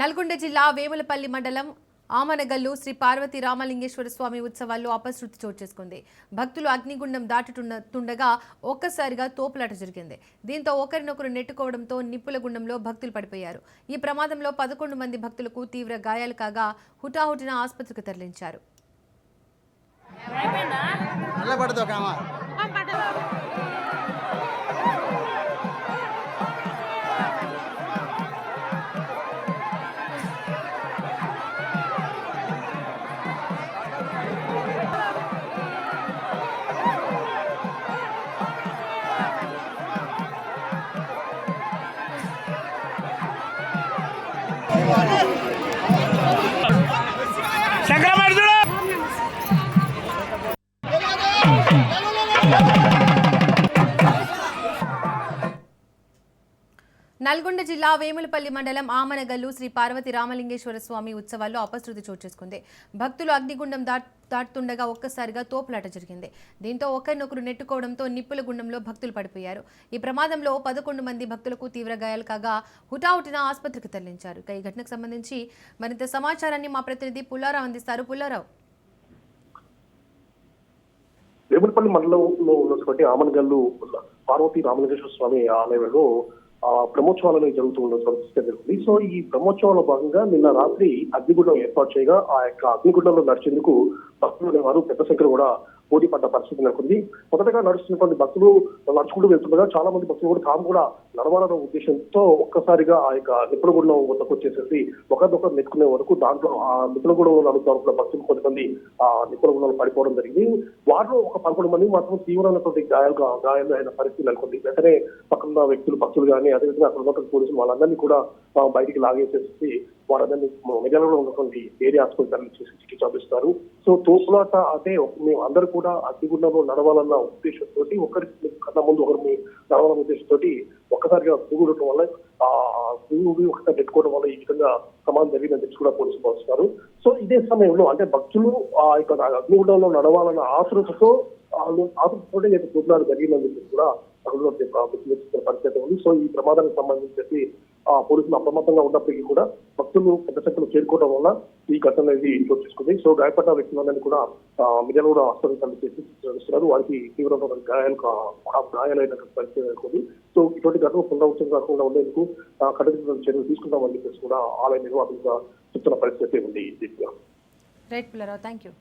నల్గొండ జిల్లా వేములపల్లి మండలం ఆమనగల్లు శ్రీ పార్వతీ రామలింగేశ్వర స్వామి ఉత్సవాల్లో అపశృతి చోటు చేసుకుంది. భక్తులు అగ్నిగుండం దాటుతుండగా ఒక్కసారిగా తోపులాట జరిగింది. దీంతో ఒకరినొకరు నెట్టుకోవడంతో నిప్పుల గుండంలో భక్తులు పడిపోయారు. ఈ ప్రమాదంలో 11 మంది భక్తులకు తీవ్ర గాయాలు కాగా హుటాహుటిన ఆసుపత్రికి తరలించారు. నల్గొండ జిల్లా వేములపల్లి మండలం ఆమనగల్లు శ్రీ పార్వతీ రామలింగేశ్వర స్వామి ఉత్సవాల్లో అపశృతి చోటు చేసుకుంది. భక్తులు అగ్నిగుండం దాటుతుండగా ఒక్కసారిగా తోపులాట జరిగింది. దీంతో ఒకరినొకరు నెట్టుకోవడంతో నిప్పుల గుండంలో భక్తులు పడిపోయారు. ఈ ప్రమాదంలో 11 మంది భక్తులకు తీవ్ర గాయాలు కాగా హుటాహుటిన ఆసుపత్రికి తరలించారు. ఈ ఘటనకు సంబంధించి మరింత సమాచారాన్ని మా ప్రతినిధి పుల్లారావు అందిస్తారు. పుల్లారావు, వేములపల్లి మండలంలో ఉన్నటువంటి ఆమనగల్లు పార్వతీ రామలింగేశ్వర స్వామి ఆలయంలో బ్రహ్మోత్సవాలను జరుగుతున్న పరిస్థితి జరుగుతుంది. సో ఈ బ్రహ్మోత్సవాల్లో భాగంగా నిన్న రాత్రి అగ్నిగుండం ఏర్పాటు చేయగా ఆ యొక్క అగ్నిగుండంలో నడిచేందుకు భక్తులు వారు పెద్ద సంఖ్యలో కూడా పోటీ పడ్డ పరిస్థితి నెలకొంది. మొదటగా నడుస్తున్నటువంటి భక్తులు నడుచుకుంటూ వెళ్తుండగా చాలా మంది భక్తులు కూడా తాము కూడా నడవాలన్న ఉద్దేశంతో ఒక్కసారిగా ఆ యొక్క నిపుణగుండం వద్దకు వచ్చేసేసి ఒకరినొకరు నెట్టుకునే వరకు దాంట్లో ఆ నిపుణగుండంలో నడుపుతున్న భక్తులు కొంతమంది ఆ నిపుణగుండంలో పడిపోవడం జరిగింది. వారిలో ఒక 11 మంది మాత్రం తీవ్రమైనటువంటి గాయాలు అయిన పరిస్థితి నెలకొంది. వెంటనే పక్కన వ్యక్తులు భక్తులు కానీ అదేవిధంగా అక్కడ ఉన్నటువంటి పోలీసులు వాళ్ళందరినీ కూడా బయటికి లాగేసేసి వారందరినీ మిర్యాలలో ఉన్నటువంటి ఏరియా హాస్పిటల్ తరలించేసి చికిత్స అందిస్తారు. సో తోపులాట అంటే మేము అందరూ కూడా అగ్నిగుండంలో నడవాలన్న ఉద్దేశంతో ఒకరికి కన్నా ముందు ఒకరిని నడవాలన్న ఉద్దేశంతో ఒక్కసారిగా దిగుడటం వల్ల ఆ దిగుడు ఒకసారి పెట్టుకోవడం వల్ల ఈ విధంగా ప్రమాదం జరిగిందని చెప్పి కూడా పోలీసులు భావిస్తున్నారు. సో ఇదే సమయంలో అంటే భక్తులు ఆ యొక్క అగ్నిగుండంలో నడవాలన్న ఆతృతతో తోపులాట జరిగిందని చెప్పి కూడా పరిస్థితి ఉంది. సో ఈ ప్రమాదానికి సంబంధించి పోలీసులు అప్రమత్తంగా ఉన్నప్పటికీ కూడా భక్తులు పెద్ద సంఖ్యలో చేరుకోవడం వల్ల ఈ ఘటన అనేది చోటు చేసుకుంది. సో గాయపడ్డ వ్యక్తులందరినీ కూడా మిర్యాలగూడ హాస్పిటల్ చేస్తున్నారు. వారికి తీవ్రమైన గాయాలైన పరిస్థితి నెలకొంది. సో ఇటువంటి ఘటన పునరావృతం కాకుండా ఉండేందుకు కఠిన చర్యలు తీసుకుంటామని చెప్పేసి కూడా ఆలయ నిర్వాహకులుగా చెప్తున్న పరిస్థితి ఉంది. Right Pullarao, thank you.